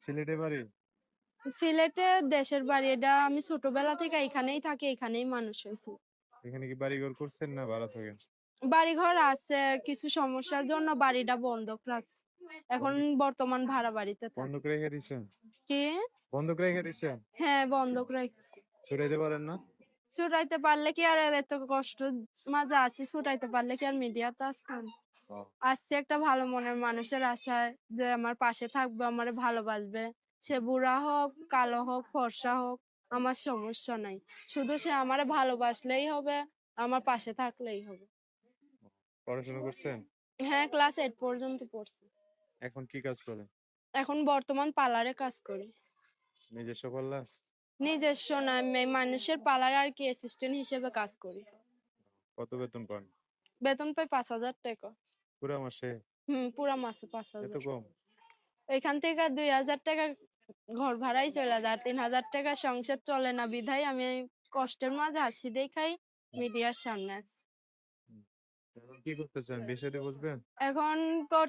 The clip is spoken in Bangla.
সিলেটে বাড়ি? সিলেটে দেশের বাড়ি। এটা আমি ছোটবেলা থেকে এখানেই থাকি, এখানেই মানুষ হয়েছি। এখানে কি বাড়িঘর করছেন না ভাড়া থাকেন? বাড়িঘর আছে, কিছু সমস্যার জন্য বাড়িটা বন্ধক রাখছি। এখন বন্ধ বর্তমান ভাড়া বাড়িতে থাকি। বন্ধক রেখে দিছেন? কি? বন্ধক রেখে দিছেন? হ্যাঁ, বন্ধক রাখছি। ছুটাইতে পারেন না? ছুটাইতে পারলে কি আর এত কষ্ট মাঝে আছি, ছুটাইতে পারলে কি আর মিডিয়াতে আসতাম? ও, আসছি একটা ভালো মনের মানুষের আশায়, যে আমার পাশে থাকবে, আমারে ভালোবাসবে। সে বুড়া হোক, কালো হোক, ফর্সা হোক, আমার সমস্যা নাই। শুধু সে আমারে ভালোবাসলেই হবে, আমার পাশে থাকলেই হবে। পড়াশোনা করছেন? হ্যাঁ, ক্লাস 8 পর্যন্ত পড়ছি। এখন কি কাজ করেন? এখন বর্তমান পার্লারে কাজ করি। নিজস্ব পাল্লা? নিজস্ব না, মানুষের পার্লারে আর কি অ্যাসিস্ট্যান্ট হিসেবে কাজ করি। কত বেতন পান? বেতন পাই 5,000 টাকা। পুরা মাসে? পুরা মাসে এত 5,000। কম? এখান থেকে 2,000 টাকা ঘর ভাড়াই চলে যায়, 3,000 টাকা সংসার চলে না, বিধায় আমি এই কষ্টের মাঝে হাসি দেখাই মিডিয়ার সামনে আছি। হুম। এখন কি করতেছেন? বিয়ে শাদী বুঝবেন? এখন